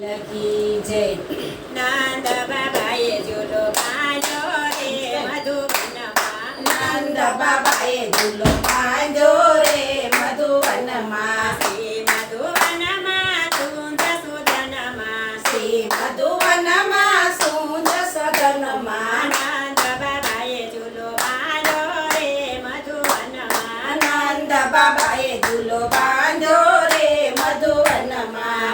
લખી જય નંદ બાબાએ ઝૂલો બાંધ્યો રે મધુવનમાં નંદ બાબાએ ઝૂલો બાંધ્યો રે મધુવનમાં શ્રી મધુવનમાં સુંદર સુદનમાં શ્રી મધુવનમાં સુંદર સદનમાં નંદ બાબાએ ઝૂલો બાંધ્યો રે મધુવનમાં નંદ બાબાએ ઝૂલો બાંધ્યો રે મધુવનમાં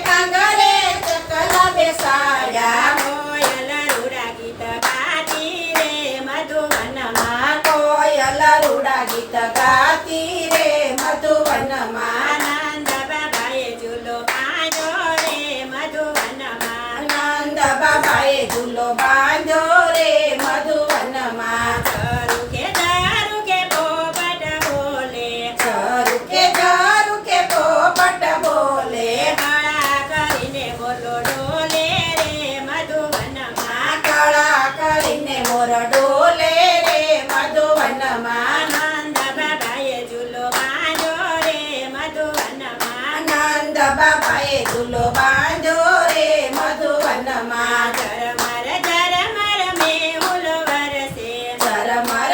કાંગરે ચકલા બેસાડ્યા કોયલ રૂડા ગીત ગાતી રે મધુવનમાં કોયલ રૂડા ગીત ગાતી રે મધુવનમાં નંદ બાબાએ ઝૂલો બાંધ્યો રે મધુવનમાં નંદ બાબાએ ઝૂલો બાંધ્યો રે મધુવનમાં ઝરુખે ઝરુખે પોપટ બોલે ઝરુખે ઝરુખે પોપટ બોલે કળા કરીને બોલો ડોલે રે મધુવનમાં કળા કરીને મોર ડોલે રે મધુવનમાં નંદ બાબાએ ઝૂલો બાંધ્યો રે મધુવનમાં નંદ બાબાએ ઝૂલો બાંધ્યો રે મધુવનમાં ઝરમર ઝરમર મેહુલ વરસે ઝરમર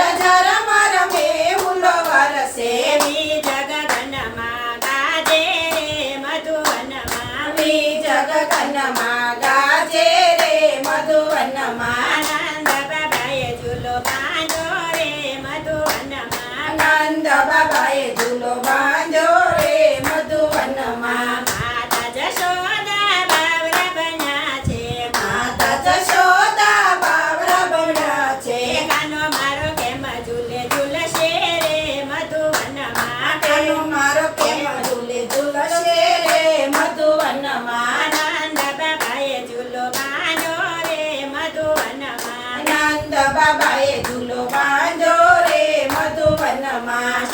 મેહુલ વરસે દેવી જગગનમાં ગાજે રે મધુવનમાં વી જગગનમાં ગાજે રે મધુવનમાં નંદ બાબાએ ઝૂલો બાંધ્યો રે મધુવનમાં નંદ બાબાએ ઝૂલો બાંધ્યો રે મધુવનમાં માતા જશોદા બાવરા બન્યા છે માતા જશોદા બાવરા બન્યા છે કાનો મારો કેમ ઝૂલે ઝૂલશે રે મધુવનમાં કાનો મારો કેમ ઝૂલે ઝૂલશે રે મધુવનમાં નંદ બાબાએ ઝૂલો બાંધ્યો રે મધુવનમાં નંદ બાબાએ ઝૂલો બાંધ્યો રે મધુવનમાં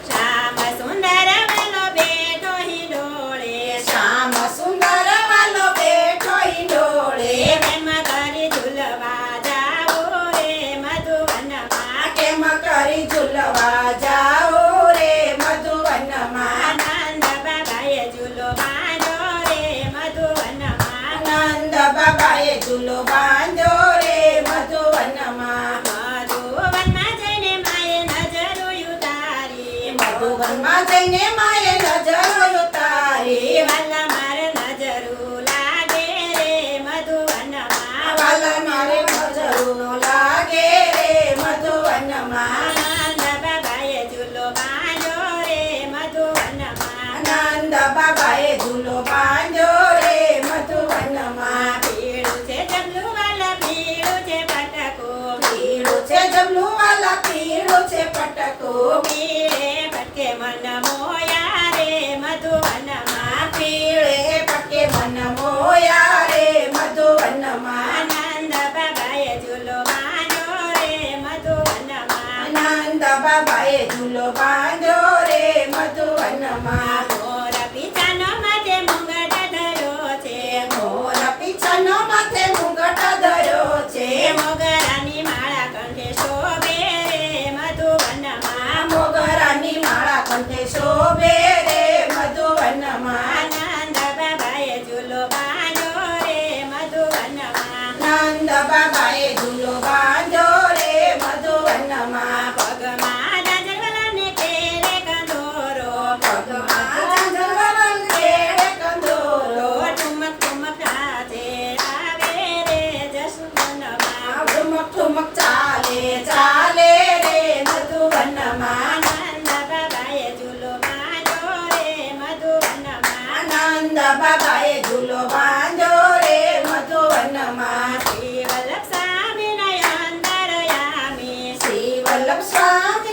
શ્યામ સુંદર વેલો બેઠો હિંડોળે શ્યામ સુંદર વાલો બેઠો ઈંડોળે કેમ કરી ઝૂલવા જાઓ રે મધુવનમાં કેમ કરી ઝૂલવા જાઓ રે મધુવનમાં નંદ બાબાએ ઝૂલો બાંધ્યો રે મધુવનમાં નંદ બાબાએ ઝૂલો બાંધ્યો રે મધુવનમાં મધુવનમાં જઈને માએ નજરો ઉતારી મધુવનમાં જઈને માએ નજરો ઉતારી વાલા મારે નજરો લાગે રે મધુવનમાં વાલા મારે નજરો લાગે રે મધુવનમાં નંદ બાબાએ ઝૂલો બાંધ્યો રે મધુવનમાં નંદ બાબાએ ઝૂલો બાંધ્યો રે મધુવનમાં પીળું છે જમલું વાલા પીળું છે પટકો પીળું છે જમલું વાલા પીળું છે પટકો પીળે પટકે મન મોયા રે મધુવનમાં પીળે પટકે મન મોયા રે મધુવનમાં નંદ બાબાએ ઝૂલો બાંધ્યો રે મધુવનમાં નંદ બાબાએ ઝૂલો બાંધ્યો રે મધુવનમાં મોર પીછાનો માથે મુંગટ ધર્યો છે મોર પીછાનો માથે મુગટ ધર્યો છે મોગરાની માળા કંઠે શોભે રે મધુવનમાં મોગરાની માળા કંઠે શોભે રે મધુવનમાં નંદ બાબાએ ઝૂલો બાંધ્યો રે મધુવનમાં નંદ બાબાએ ઝૂલો બાંધ્યો રે મધુવનમાં પગમાં ઝાંઝરવાલાને કેરે કંદોરો પગમાં ઝાંઝરવાલાને કેરે કંદોરો ઠુમક ઠુમક હાથે આવે રે જસવનમાં ઠુમક ઠુમક ચાલે ચાલે રે મધુવનમાં નંદ બાબાએ ઝૂલો બાંધ્યો રે મધુવનમાં નંદ બાબાએ ઝૂલો બાંધ્યો રે મધુવનમાં શ્રી વલ્લભ સ્વામિનારાયણ અંતરયામી શ્રી વલ્લભ સ્વામી